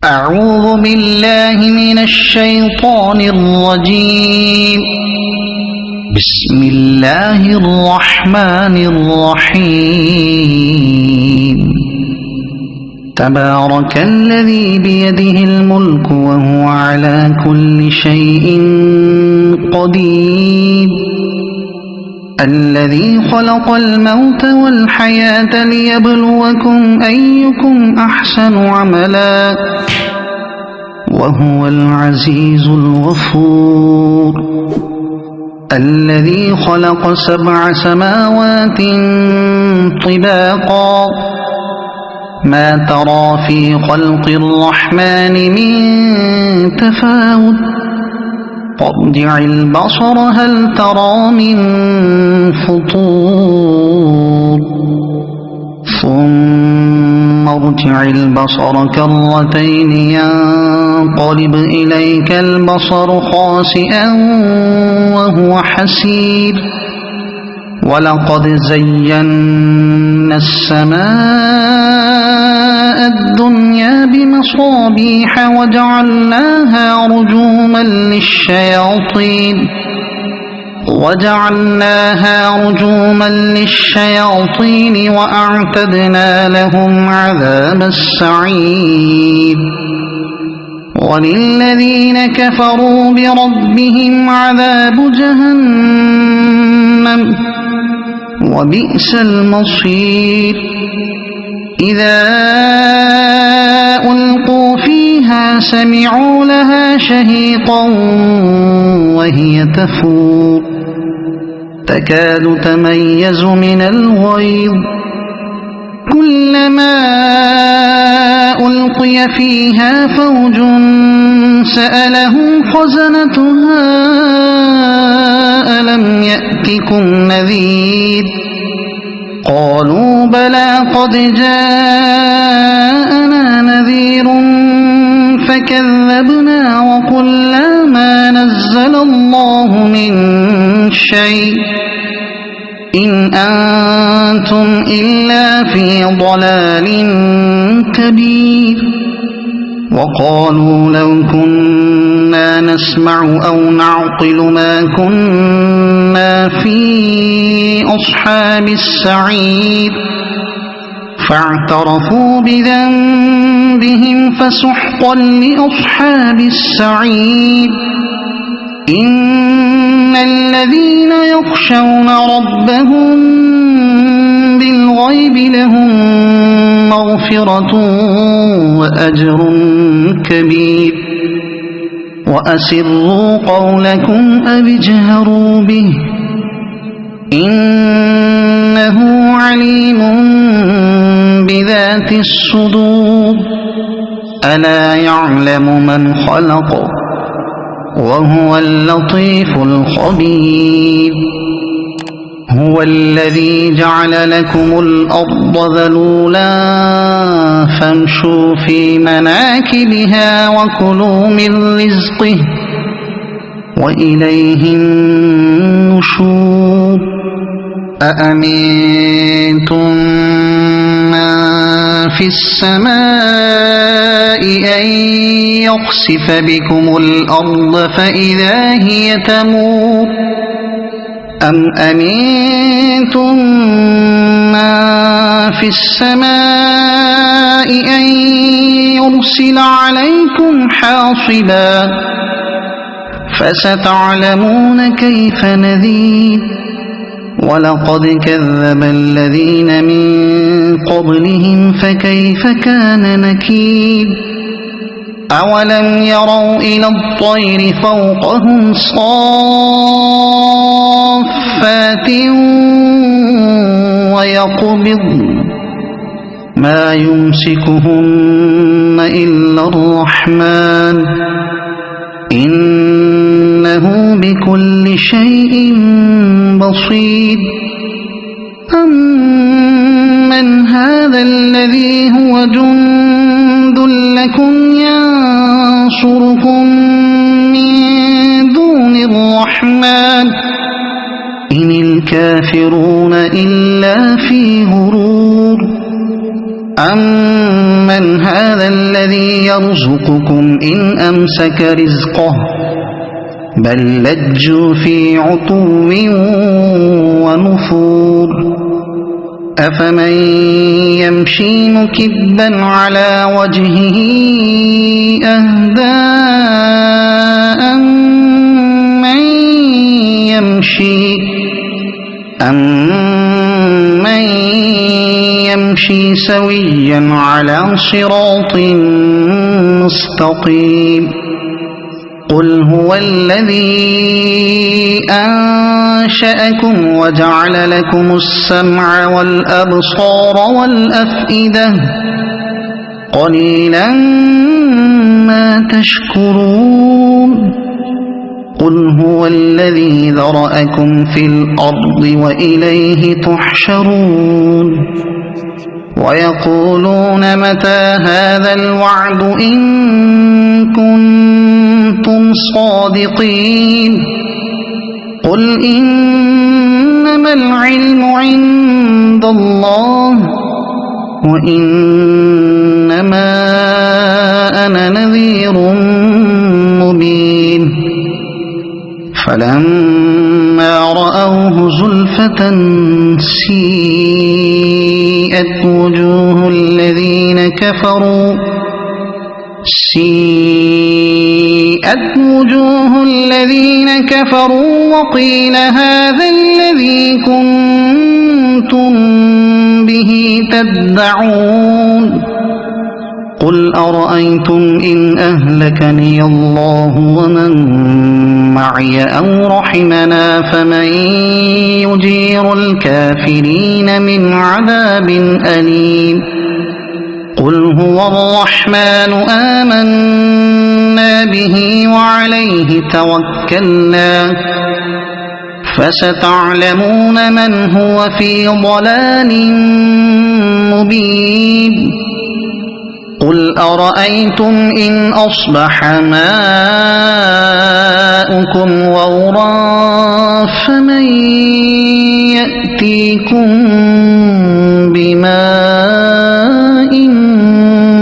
أعوذ بالله من الشيطان الرجيم. بسم الله الرحمن الرحيم. تبارك الذي بيده الملك وهو على كل شيء قدير. الذي خلق الموت والحياة ليبلوكم أيكم أحسن عملا وهو العزيز الغفور. الذي خلق 7 سماوات طباقا ما ترى في خلق الرحمن من تفاوت فارجع البصر هل ترى من فطور ثم ارجع البصر كرتين ينقلب إليك البصر خاسئا وهو حسير. ولقد زينا السماء الدنيا بمصابيح وجعلناها رجوما للشياطين وأعتدنا لهم عذاب السعير. وللذين كفروا بربهم عذاب جهنم وبئس المصير. إذا ألقوا فيها سمعوا لها شهيقا وهي تفور تكاد تميز من الغيظ. كلما ألقي فيها فوج سألهم خزنتها ألم يأتكم نذير قالوا بلى قد جاءنا نذير فكذبنا وقلنا ما نزل الله من شيء إن أنتم إلا في ضلال كبير. وقالوا لو كنا نسمع أو نعقل ما كنا في أصحاب السعير فاعترفوا بذنبهم فسحقا لأصحاب السعير. إن الذين يخشون ربهم بالغيب لهم مغفرة وأجر كبير. وأسروا قولكم أو اجهروا به إنه عليم بذات الصدور. ألا يعلم من خلق وهو اللطيف الخبير. هو الذي جعل لكم الأرض ذلولا فامشوا في مناكبها وكلوا من رزقه وإليه النشور. أأمنتم من في السماء أن يخسف بكم الأرض فإذا هي تمور أم أمنتم من في السماء أن يرسل عليكم حاصبا فستعلمون كيف نذير. ولقد كذب الذين من قبلهم فكيف كان نكير. أولم يروا إلى الطير فوقهم صافات ويقبضن ما يمسكهن إلا الرحمن إنه بكل شيء بصير. أمن هذا الذي هو جند لكم ينصركم من دون الرحمن إن الكافرون إلا في غرور. أمن هذا الذي الذي يرزقكم إن أمسك رزقه بل لجوا في عتو ونفور أفمن يمشي مكبا على وجهه أهدى أمن يمشي سويا على صراط مستقيم قل هو الذي أنشأكم وجعل لكم السمع والأبصار والأفئدة قليلا ما تشكرون قل هو الذي ذرأكم في الأرض وإليه تحشرون ويقولون متى هذا الوعد إن كنتم صادقين قل إنما العلم عند الله وإنما أنا نذير مبين فلما رأوه زلفة سيئت وجوه الذين كفروا وقيل هذا الذي كنتم به تدعون قل أرأيتم إن أهلكني الله ومن معي أو رحمنا فمن يجير الكافرين من عذاب أليم قل هو الرحمن آمنا به وعليه توكلنا فستعلمون من هو في ضلال مبين قل أرأيتم إن أصبح ماؤكم غورا فمن يأتيكم بماء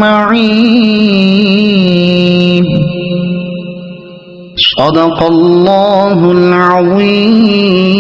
معين صدق الله العظيم.